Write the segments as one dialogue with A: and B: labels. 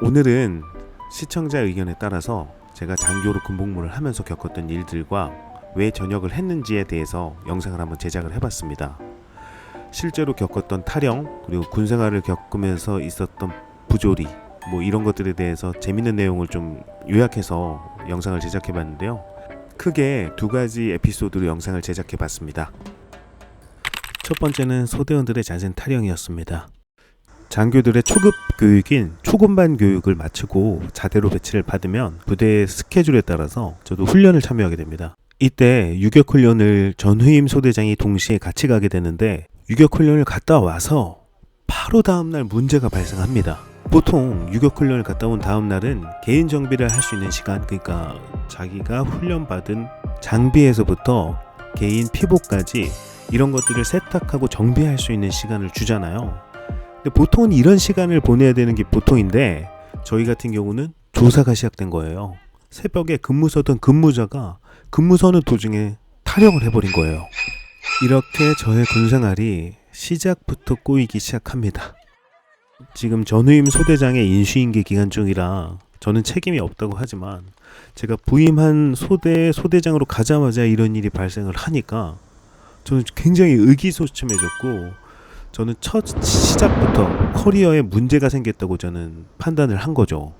A: 오늘은 시청자 의견에 따라서 제가 장교로 군복무를 하면서 겪었던 일들과 왜 전역을 했는지에 대해서 영상을 한번 제작을 해봤습니다. 실제로 겪었던 타령, 그리고 군생활을 겪으면서 있었던 부조리, 이런 것들에 대해서 재밌는 내용을 좀 요약해서 영상을 제작해봤는데요. 크게 두 가지 에피소드로 영상을 제작해봤습니다. 첫 번째는 소대원들의 잦은 타령이었습니다. 장교들의 초급 교육인 초급반 교육을 마치고 자대로 배치를 받으면 부대의 스케줄에 따라서 저도 훈련을 참여하게 됩니다. 이때 유격훈련을 전후임 소대장이 동시에 같이 가게 되는데 유격훈련을 갔다 와서 바로 다음날 문제가 발생합니다. 보통 유격훈련을 갔다 온 다음날은 개인 정비를 할 수 있는 시간, 그러니까 자기가 훈련받은 장비에서부터 개인 피복까지 이런 것들을 세탁하고 정비할 수 있는 시간을 주잖아요. 근데 보통은 이런 시간을 보내야 되는 게 보통인데 저희 같은 경우는 조사가 시작된 거예요. 새벽에 근무 서던 근무자가 근무 서는 도중에 타령을 해버린 거예요. 이렇게 저의 군생활이 시작부터 꼬이기 시작합니다. 지금 전후임 소대장의 인수인계 기간 중이라 저는 책임이 없다고 하지만 제가 부임한 소대장으로 가자마자 이런 일이 발생을 하니까 저는 굉장히 의기소침해졌고 저는 첫 시작부터 커리어에 문제가 생겼다고 저는 판단을 한 거죠.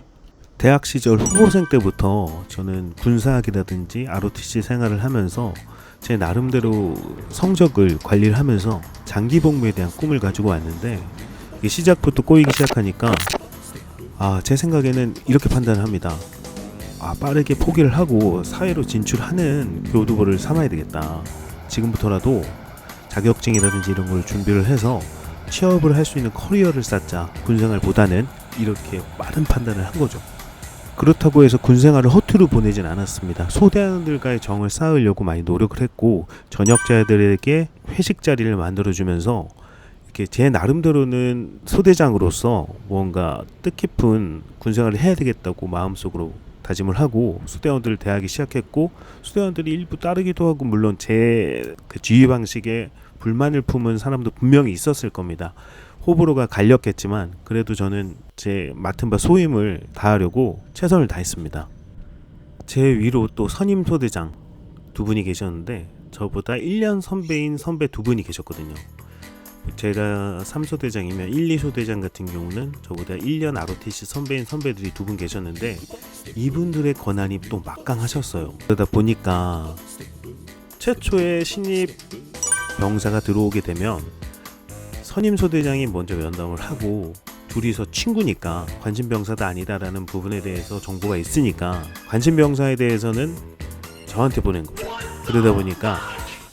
A: 대학 시절 후보생 때부터 저는 군사학이라든지 ROTC 생활을 하면서 제 나름대로 성적을 관리를 하면서 장기 복무에 대한 꿈을 가지고 왔는데 이게 시작부터 꼬이기 시작하니까 제 생각에는 이렇게 판단을 합니다. 빠르게 포기를 하고 사회로 진출하는 교두보를 삼아야 되겠다. 지금부터라도 자격증이라든지 이런 걸 준비를 해서 취업을 할 수 있는 커리어를 쌓자. 군생활보다는 이렇게 빠른 판단을 한 거죠. 그렇다고 해서 군생활을 허투루 보내진 않았습니다. 소대원들과의 정을 쌓으려고 많이 노력을 했고 전역자들에게 회식 자리를 만들어주면서 이렇게 제 나름대로는 소대장으로서 뭔가 뜻깊은 군생활을 해야 되겠다고 마음속으로 다짐을 하고 소대원들을 대하기 시작했고 소대원들이 일부 따르기도 하고 물론 제 그 지휘 방식에 불만을 품은 사람도 분명히 있었을 겁니다. 호불호가 갈렸겠지만 그래도 저는 제 맡은 바 소임을 다하려고 최선을 다했습니다. 제 위로 또 선임 소대장 두 분이 계셨는데 저보다 1년 선배인 선배 두 분이 계셨거든요. 제가 3소대장이면 1, 2소대장 같은 경우는 저보다 1년 ROTC 선배인 선배들이 두 분 계셨는데 이분들의 권한이 또 막강하셨어요. 그러다 보니까 최초의 신입 병사가 들어오게 되면 선임 소대장이 먼저 면담을 하고 둘이서 친구니까 관심병사도 아니다라는 부분에 대해서 정보가 있으니까 관심병사에 대해서는 저한테 보낸 거죠. 그러다 보니까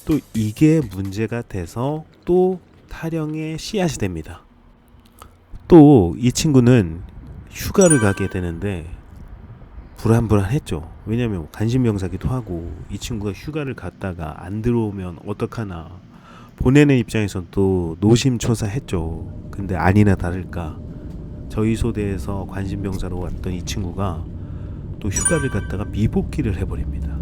A: 또 이게 문제가 돼서 또 타령의 씨앗이 됩니다. 또 이 친구는 휴가를 가게 되는데 불안했죠. 왜냐면 관심병사기도 하고 이 친구가 휴가를 갔다가 안 들어오면 어떡하나 보내는 입장에선 또 노심초사했죠. 근데 아니나 다를까 저희 소대에서 관심병사로 왔던 이 친구가 또 휴가를 갔다가 미복귀를 해버립니다.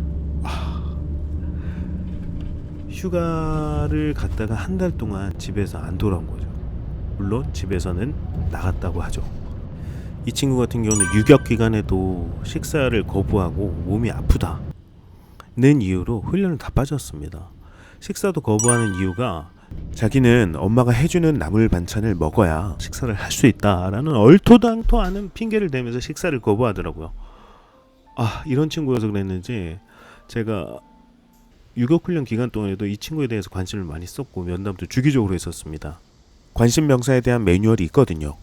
A: 휴가를 갔다가 한 달 동안 집에서 안 돌아온 거죠. 물론 집에서는 나갔다고 하죠. 이 친구 같은 경우는 유격 기간에도 식사를 거부하고 몸이 아프다는 이유로 훈련을 다 빠졌습니다. 식사도 거부하는 이유가 자기는 엄마가 해주는 나물 반찬을 먹어야 식사를 할 수 있다라는 얼토당토 않은 핑계를 대면서 식사를 거부하더라고요. 이런 친구여서 그랬는지 제가 유격훈련 기간 동안에도 이 친구에 대해서 관심을 많이 썼고 면담도 주기적으로 했었습니다. 관심병사에 대한 매뉴얼이 있거든요.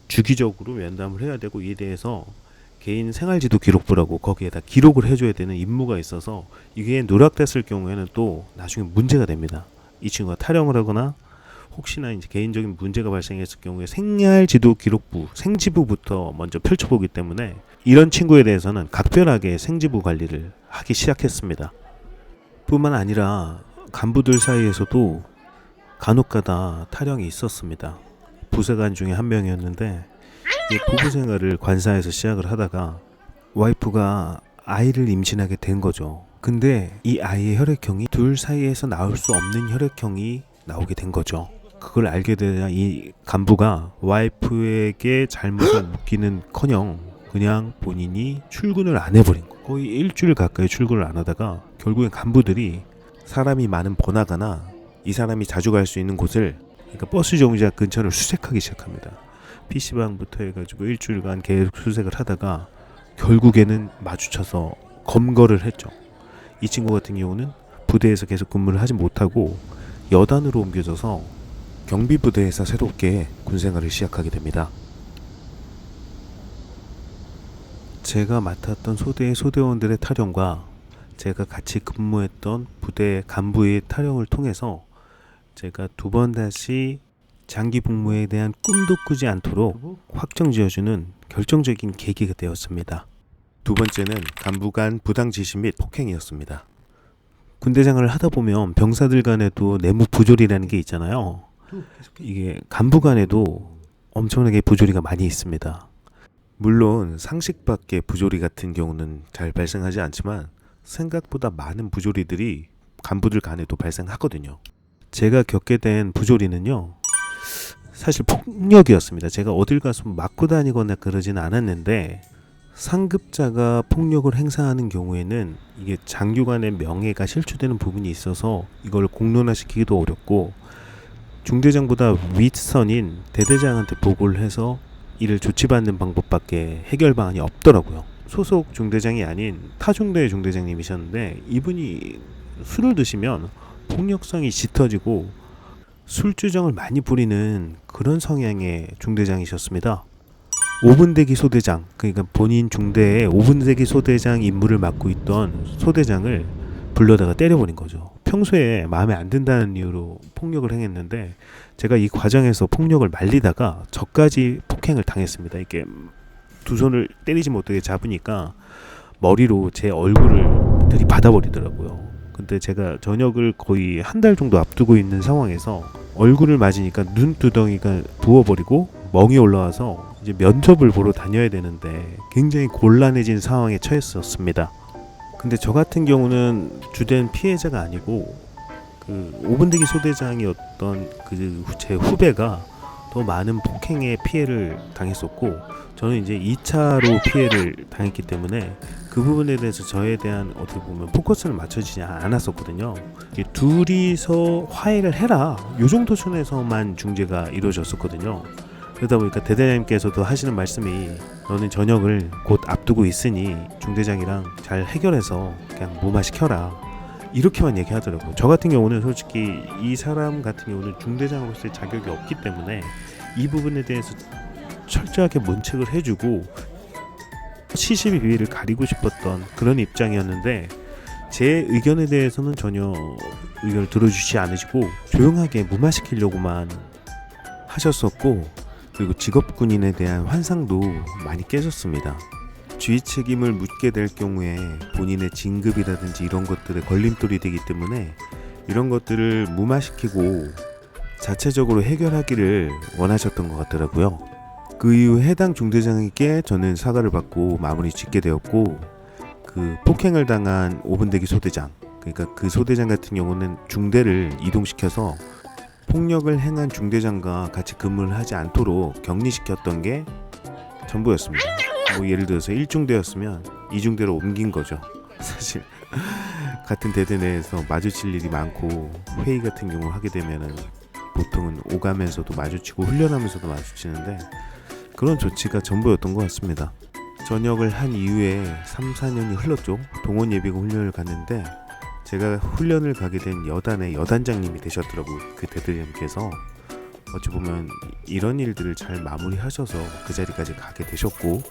A: 주기적으로 면담을 해야 되고 이에 대해서 개인 생활지도 기록부라고 거기에다 기록을 해줘야 되는 임무가 있어서 이게 누락됐을 경우에는 또 나중에 문제가 됩니다. 이 친구가 타령을 하거나 혹시나 이제 개인적인 문제가 발생했을 경우에 생활지도 기록부, 생지부부터 먼저 펼쳐보기 때문에 이런 친구에 대해서는 각별하게 생지부 관리를 하기 시작했습니다. 뿐만 아니라 간부들 사이에서도 간혹가다 타령이 있었습니다. 부사관 중에 한 명이었는데 부부 생활을 관사에서 시작을 하다가 와이프가 아이를 임신하게 된 거죠. 근데 이 아이의 혈액형이 둘 사이에서 나올 수 없는 혈액형이 나오게 된 거죠. 그걸 알게 되자 이 간부가 와이프에게 잘못을 묻기는커녕 그냥 본인이 출근을 안 해버린 거. 거의 일주일 가까이 출근을 안 하다가 결국엔 간부들이 사람이 많은 번화가나 이 사람이 자주 갈 수 있는 곳을, 그러니까 버스 정류장 근처를 수색하기 시작합니다. PC방부터 해가지고 일주일간 계속 수색을 하다가 결국에는 마주쳐서 검거를 했죠. 이 친구 같은 경우는 부대에서 계속 근무를 하지 못하고 여단으로 옮겨져서 경비부대에서 새롭게 군생활을 시작하게 됩니다. 제가 맡았던 소대의 소대원들의 탈영과 제가 같이 근무했던 부대 간부의 탈영을 통해서 제가 두 번 다시 장기 복무에 대한 꿈도 꾸지 않도록 확정지어주는 결정적인 계기가 되었습니다. 두 번째는 간부 간 부당 지시 및 폭행이었습니다. 군대생활을 하다 보면 병사들 간에도 내무 부조리라는 게 있잖아요. 이게 간부 간에도 엄청나게 부조리가 많이 있습니다. 물론 상식 밖의 부조리 같은 경우는 잘 발생하지 않지만 생각보다 많은 부조리들이 간부들 간에도 발생하거든요. 제가 겪게 된 부조리는요, 사실 폭력이었습니다. 제가 어딜 가서 맞고 다니거나 그러지는 않았는데 상급자가 폭력을 행사하는 경우에는 이게 장교관의 명예가 실추되는 부분이 있어서 이걸 공론화시키기도 어렵고 중대장보다 윗선인 대대장한테 보고를 해서 이를 조치받는 방법밖에 해결 방안이 없더라고요. 소속 중대장이 아닌 타중대 중대장님이셨는데 이분이 술을 드시면 폭력성이 짙어지고 술주정을 많이 부리는 그런 성향의 중대장이셨습니다. 5분대기 소대장, 그러니까 본인 중대의 5분대기 소대장 임무를 맡고 있던 소대장을 불러다가 때려버린 거죠. 평소에 마음에 안 든다는 이유로 폭력을 행했는데 제가 이 과정에서 폭력을 말리다가 저까지 폭행을 당했습니다. 이렇게 두 손을 때리지 못하게 잡으니까 머리로 제 얼굴을 들이받아버리더라고요. 근데 제가 저녁을 거의 한 달 정도 앞두고 있는 상황에서 얼굴을 맞으니까 눈두덩이가 부어버리고 멍이 올라와서 이제 면접을 보러 다녀야 되는데 굉장히 곤란해진 상황에 처했었습니다. 근데 저 같은 경우는 주된 피해자가 아니고 그 5분대기 소대장이었던 그 제 후배가 더 많은 폭행의 피해를 당했었고 저는 이제 2차로 피해를 당했기 때문에 그 부분에 대해서 저에 대한 어떻게 보면 포커스를 맞춰지지 않았었거든요. 둘이서 화해를 해라 요 정도 선에서만 중재가 이루어졌었거든요. 그러다 보니까 대대장님께서도 하시는 말씀이 너는 전역을 곧 앞두고 있으니 중대장이랑 잘 해결해서 그냥 무마시켜라 이렇게만 얘기하더라고요. 저 같은 경우는 솔직히 이 사람 같은 경우는 중대장으로서의 자격이 없기 때문에 이 부분에 대해서 철저하게 문책을 해주고 시시비 비위를 가리고 싶었던 그런 입장이었는데 제 의견에 대해서는 전혀 의견을 들어주지 않으시고 조용하게 무마시키려고만 하셨었고 그리고 직업군인에 대한 환상도 많이 깨졌습니다. 주의 책임을 묻게 될 경우에 본인의 진급이라든지 이런 것들에 걸림돌이 되기 때문에 이런 것들을 무마시키고 자체적으로 해결하기를 원하셨던 것 같더라고요. 그 이후 해당 중대장에게 저는 사과를 받고 마무리 짓게 되었고 그 폭행을 당한 5분대기 소대장, 그러니까 그 소대장 같은 경우는 중대를 이동시켜서 폭력을 행한 중대장과 같이 근무를 하지 않도록 격리시켰던 게 전부였습니다. 뭐 예를 들어서 1중대였으면 2중대로 옮긴 거죠. 사실 같은 대대 내에서 마주칠 일이 많고 회의 같은 경우 하게 되면은 보통은 오가면서도 마주치고 훈련하면서도 마주치는데 그런 조치가 전부였던 것 같습니다. 전역을 한 이후에 3, 4년이 흘렀죠. 동원 예비군 훈련을 갔는데 제가 훈련을 가게 된 여단의 여단장님이 되셨더라고요. 그 대대장님께서 어찌 보면 이런 일들을 잘 마무리하셔서 그 자리까지 가게 되셨고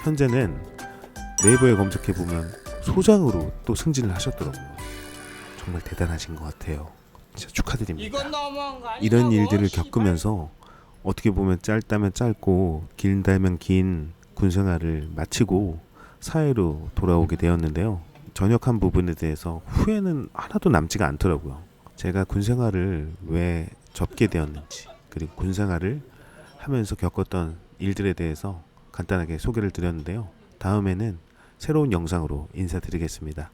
A: 현재는 네이버에 검색해보면 소장으로 또 승진을 하셨더라고요. 정말 대단하신 것 같아요. 진짜 축하드립니다. 이런 일들을 겪으면서 어떻게 보면 짧다면 짧고 길다면 긴 군생활을 마치고 사회로 돌아오게 되었는데요. 전역한 부분에 대해서 후회는 하나도 남지가 않더라고요. 제가 군생활을 왜 접게 되었는지 그리고 군생활을 하면서 겪었던 일들에 대해서 간단하게 소개를 드렸는데요. 다음에는 새로운 영상으로 인사드리겠습니다.